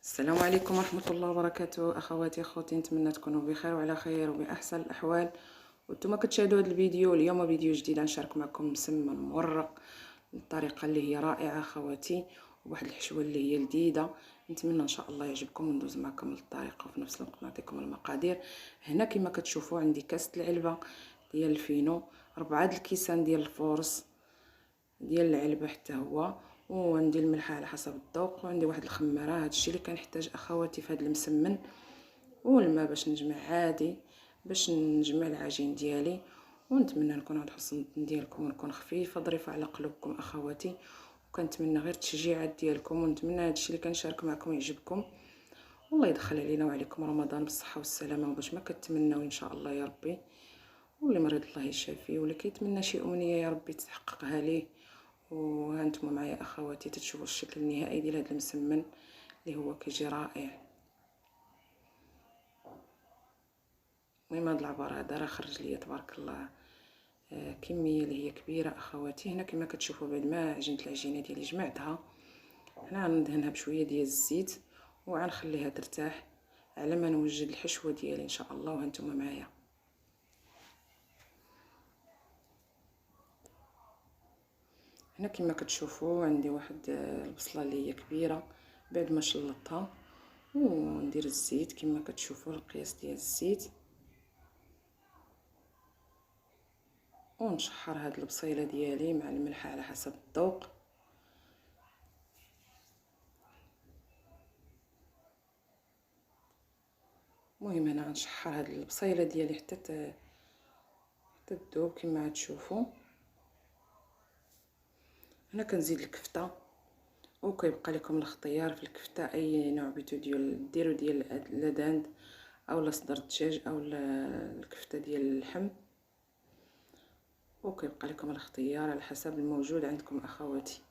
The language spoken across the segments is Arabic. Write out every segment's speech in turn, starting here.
السلام عليكم ورحمة الله وبركاته. اخواتي اخوتي، نتمنى تكونوا بخير وعلى خير وباحسن الاحوال. وانتم كتشاهدوا هذا الفيديو اليوم، فيديو جديد غنشارك معكم مسمن مورق بالطريقه اللي هي رائعه اخواتي، وواحد الحشوه اللي هي لذيذه. نتمنى ان شاء الله يعجبكم وندوز معكم الطريقه، وفي نفس الوقت نعطيكم المقادير. هنا كما كتشوفوا عندي كاسه العلبه ديال الفينو، 4 د الكيسان ديال الفورص ديال العلبه حتى هو، وعندي الملح على حسب الذوق، وعندي واحد الخماره. هادشي اللي كنحتاج اخواتي في هذا المسمن، والماء باش نجمع عادي، باش نجمع العجين ديالي. ونتمنى نكون عند حسن الظن ديالكم ونكون خفيفه ظريفه على قلوبكم اخواتي، وكنتمنى غير التشجيعات ديالكم، ونتمنى هادشي اللي كنشارك معكم يعجبكم. والله يدخل علينا وعليكم رمضان بالصحه والسلامه، وباش ما كتمناو ان شاء الله يا ربي. واللي مريض الله يشافيه، واللي كيتمنى شي امنيه يا ربي تحققها ليه. وهانتم معايا اخواتي تتشوفوا الشكل النهائي ديال هذا المسمن اللي هو كيجي رائع. المهم هاد العبار هذا راه خرج ليا تبارك الله كميه اللي هي كبيره اخواتي. هنا كما كتشوفوا بعد ما عجنت العجينه ديالي جمعتها، هنا غندهنها بشويه ديال الزيت وغنخليها ترتاح على ما نوجد الحشوه ديالي ان شاء الله. وهانتم معايا هنا كما كتشوفوا عندي واحد البصله اللي هي كبيره، بعد ما شلطتها وندير الزيت كما كتشوفوا القياس ديال الزيت، ونشحر هاد البصيله ديالي مع الملح على حسب الذوق. المهم انا غنشحر هاد البصيله ديالي حتى تذوب كما تشوفوا. هنا كنزيد الكفته، وكيبقى لكم الاختيار في الكفته اي نوع بغيتو ديروا ديال لدند او صدر الدجاج او الكفته ديال اللحم، وكيبقى لكم الاختيار على حسب الموجود عندكم اخواتي.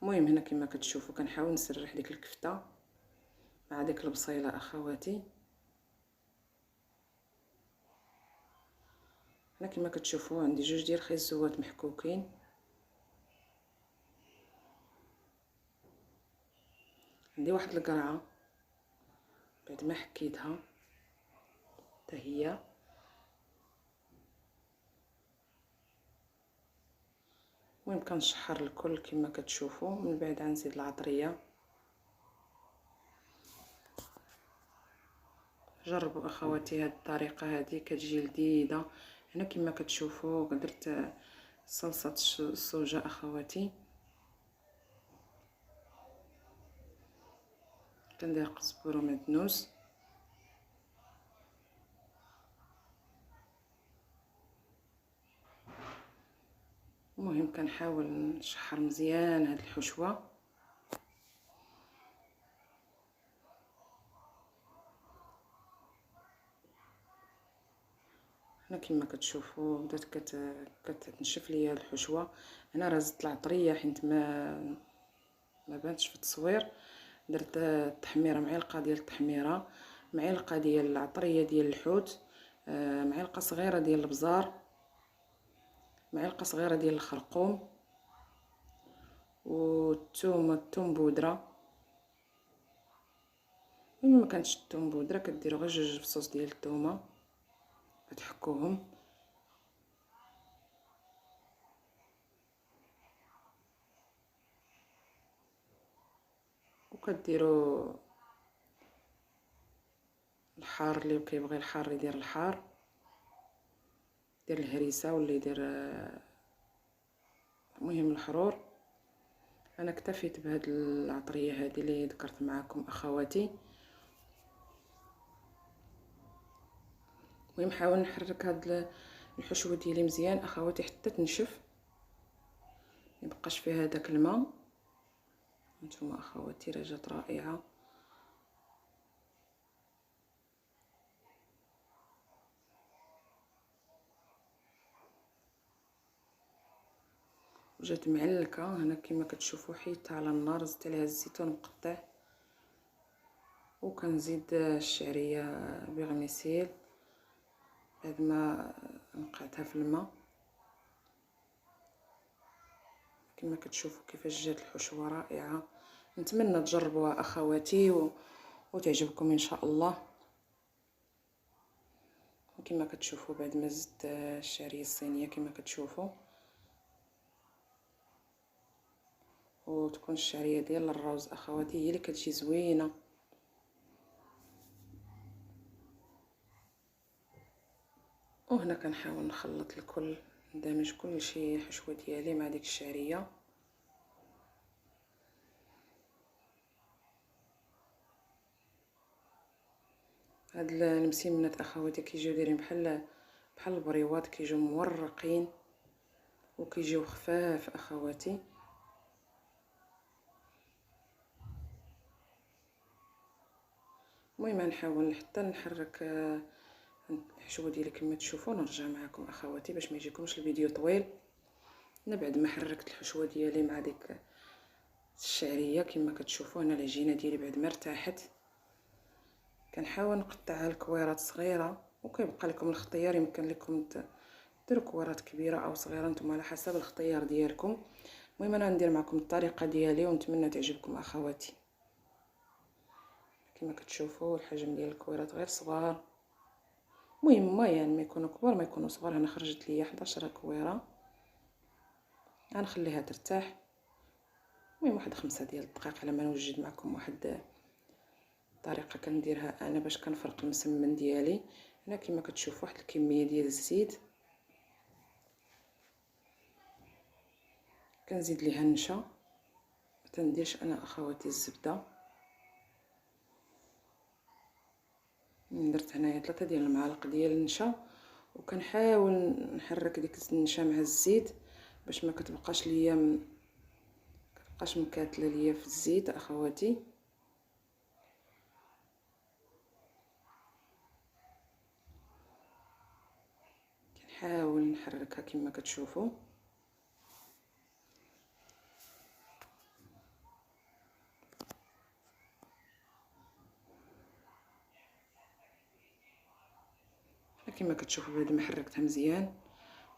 المهم هنا كما كتشوفوا كنحاول نسرح ديك الكفته مع ديك البصيله اخواتي. هنا كما كتشوفوا عندي 2 ديال الخيزوات محكوكين، عندي واحد القرعه بعد ما حكيتها حتى هي. المهم كنشحر الكل كما كتشوفوا، من بعد غنزيد العطريه. جربوا اخواتي هاد الطريقه هذه كتجي لذيذه. هنا كما كتشوفوا درت صلصه الصوجه اخواتي، كندير قزبر ومعدنوس. المهم كنحاول نشحر مزيان هاد الحشوه. هنا كما كتشوفوا بدات كتنشف ليا الحشوه. هنا راه زدت العطريه حيت ما بانتش في التصوير. درت التحميره، معلقه ديال التحميره، معلقه ديال العطريه ديال الحوت، معلقه صغيره ديال البزار، معلقه صغيره ديال الخرقوم، الثوم بودره. ملي ما كانتش الثوم بودره كديروا غير 2 فصوص ديال الثومه كتحكوهم، وكديروا الحار اللي كيبغي الحار يدير الحار، دير الهريسه ولا يدير المهم الحرور. انا اكتفيت بهاد العطريه هذه اللي ذكرت معكم اخواتي. المهم حاول نحرك هاد الحشوه ديالي مزيان اخواتي حتى تنشف، ميبقاش فيها داك الماء. نتوما اخواتي راه جات رائعه. وجات معلكه. هنا كما كتشوفوا حيدتها على النار، زدت عليها الزيتون مقطع، وكنزيد الشعريه بيغميسيل بعد ما نقعتها في الماء. كما كتشوفوا كيفاش جات الحشوه رائعه. نتمنى تجربوها اخواتي وتعجبكم ان شاء الله. وكما كتشوفوا بعد ما زدت الشعريه الصينيه كما كتشوفوا، وتكون الشعريه ديال الروز اخواتي هي اللي كتجي زوينه. وهنا كنحاول نخلط الكل، ندمج كل شيء حشوه ديالي مع ديك الشعريه. هاد المسمنات اخواتي كيجيو دايرين بحال البريوات، كيجيو مورقين وكيجيو خفاف اخواتي. المهم نحاول حتى نحرك الحشوه ديالي كما تشوفوا. نرجع معكم اخواتي باش ما يجيكمش الفيديو طويل. انا بعد ما حركت الحشوه ديالي مع ديك الشعريه كما كتشوفوا، هنا العجينه ديالي بعد ما ارتاحت كنحاول نقطعها لكويرات صغيره، وكيبقى لكم الاختيار، يمكن لكم ديروا كويرات كبيره او صغيره نتوما على حسب الاختيار ديالكم. المهم انا ندير معكم الطريقه ديالي ونتمنى تعجبكم اخواتي. كما كتشوفوا الحجم ديال الكويرات غير صغار، المهم ما يعني ما يكونوا كبار ما يكونوا صغار. انا خرجت ليا 11 كويره، غنخليها ترتاح. المهم واحد 5 ديال الدقائق على ما نوجد معكم واحد الطريقه كنديرها انا باش كنفرق المسمن ديالي. هنا كما كتشوفوا واحد الكميه ديال الزيت، كنزيد ليها النشا. ما تنديرش انا اخواتي الزبده. درت هنايا 3 ديال المعالق ديال النشا، وكنحاول نحرك ديك النشا مع الزيت باش ما كتبقاش ليا مكاتله ليا في الزيت اخواتي. كنحاول نحركها كما كتشوفوا. كما كتشوفوا بعد ما حركتها مزيان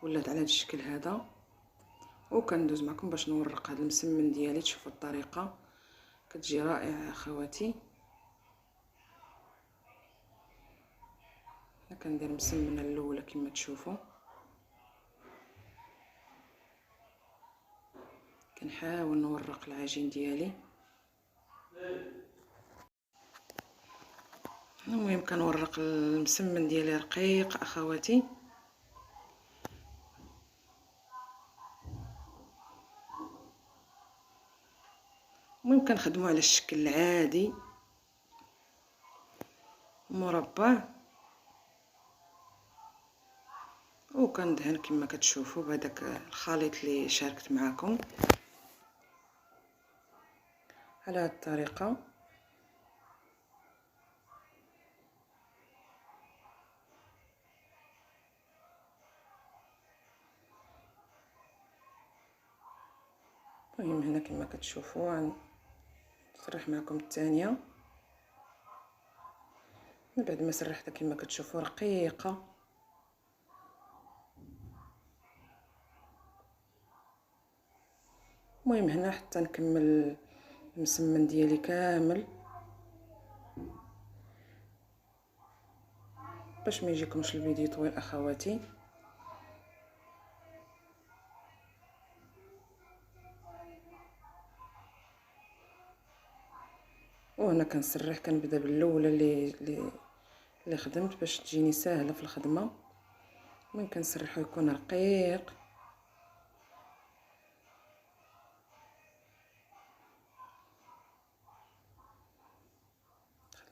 ولات على هذا الشكل هذا. وكندوز معكم باش نورق هذا المسمن ديالي. تشوفوا الطريقه كتجي رائعه اخواتي. انا كندير المسمنه الاولى كما تشوفوا، كنحاول نورق العجين ديالي. المهم كنورق المسمن ديالي رقيق اخواتي. المهم كنخدمو على الشكل العادي مربع، وكندهن كما كتشوفوا بهذاك الخليط اللي شاركت معكم على هذه الطريقه. المهم هنا كما كتشوفوا نسرح معكم الثانيه. بعد ما سرحتها كما كتشوفوا رقيقه. المهم هنا حتى نكمل المسمن ديالي كامل باش ما يجيكمش الفيديو طويل اخواتي. وهنا كنسرح، كنبدا بالاولى اللي خدمت باش تجيني ساهله في الخدمه. المهم كنسرحو يكون رقيق.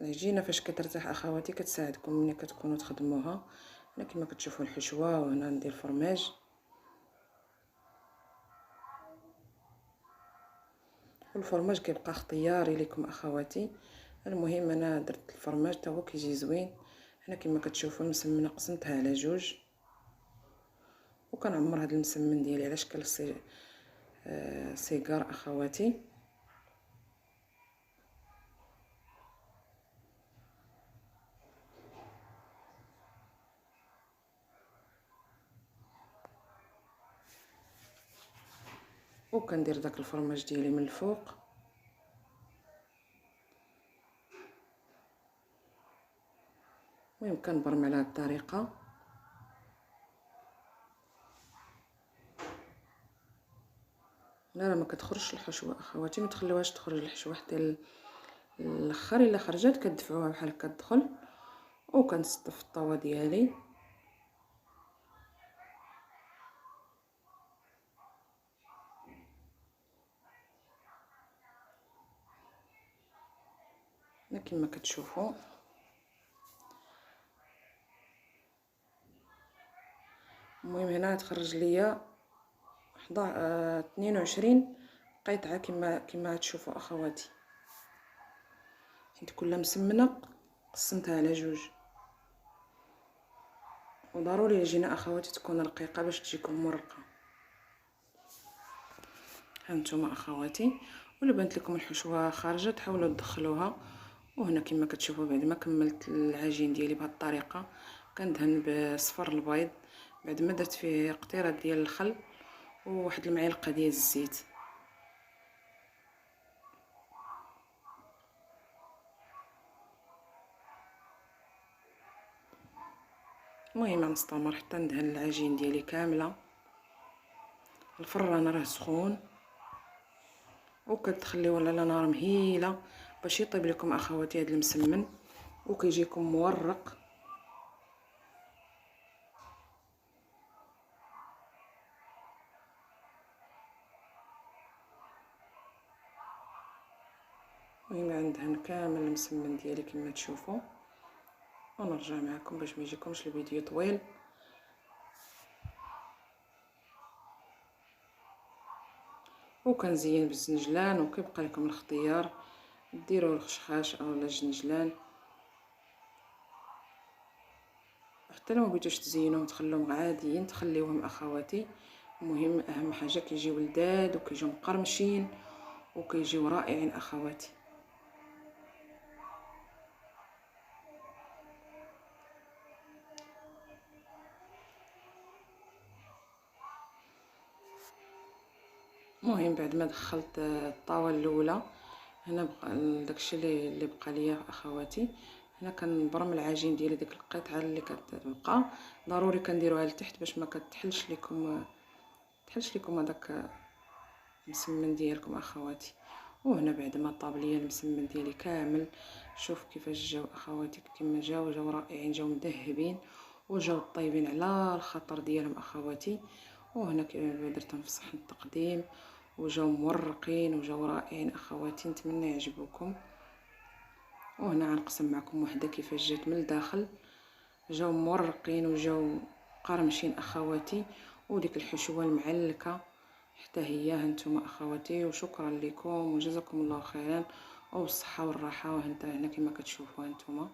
العجينه فاش كترتاح اخواتي كتساعدكم ملي كتكونوا تخدموها. هنا كما كتشوفوا الحشوه، وهنا ندير فرماج. والفرماج كيبقى اختياري لكم اخواتي. المهم انا درت الفرماج حتى هو كيجي زوين. هنا كما كتشوفوا المسمنه قسمتها على جوج، وكنعمر هذا المسمن ديالي على شكل سيجار اخواتي. وكندير داك الفرماج ديالي من الفوق. المهم كنبرم على هاد الطريقه. لا ما كتخرجش الحشوه اخواتي، ما تخليوهاش تخرج الحشوه حتى الاخر. الا خرجت كتدفعوها بحال هكا تدخل. وكنصطف الطاوه ديالي. كما كتشوفوا المهم هنا تخرج ليا 22 قطعه كما تشوفوا اخواتي، حيت كلها مسمنه قسمتها على جوج. وضروري العجينه اخواتي تكون رقيقه باش تجيكم مرقه. هانتوما اخواتي، ولا بانت لكم الحشوه خارجه تحاولوا تدخلوها. وهنا كما كتشوفوا بعد ما كملت العجين ديالي بهذه الطريقه كندهن بصفر البيض، بعد ما درت فيه قطيره ديال الخل وواحد المعلقه ديال الزيت. المهم غنستمر حتى ندهن العجين ديالي كامله. الفران راه سخون وكتخليوه على نار مهيله باش يطيب لكم اخواتي هذا المسمن وكيجيكم مورق. المهم غندهن كامل المسمن ديالي كما تشوفوا، ونرجع معكم باش ما يجيكمش الفيديو طويل. وكنزين بالزنجلان، وكيبقى لكم الاختيار ديروا الخشخاش او الجنجلان، حتى لو ما بغيتوش تزينوهم تخلوهم عاديين تخليوهم اخواتي. المهم اهم حاجه كيجيو لذاذ وكيجيو مقرمشين وكيجيو رائعين اخواتي. المهم بعد ما دخلت الطاوه الاولى هنا بقى داكشي اللي بقى ليا اخواتي. هنا كنبرم العجين ديالي، ديك القطعه اللي كتبقى ضروري كنديروها لتحت باش ما كتحلش لكم هذاك المسمن ديالكم اخواتي. وهنا بعد ما طاب ليا المسمن ديالي كامل، شوف كيفاش جاو اخواتي، كما جاو رائعين، جاو مذهبين وجاو طيبين على الخطر ديالهم اخواتي. وهنا درتهم في صحن التقديم وجاو مورقين وجاو رائعين اخواتي، نتمنى يعجبوكم. وهنا غنقسم معكم وحده كيفاش جات من الداخل، جاو مورقين وجاو قرمشين اخواتي، وديك الحشوه المعلكه حتى هي. هانتوما اخواتي، وشكرا لكم وجزاكم الله خيرا وبالصحه والراحه. وهنا كما كتشوفوا هانتوما.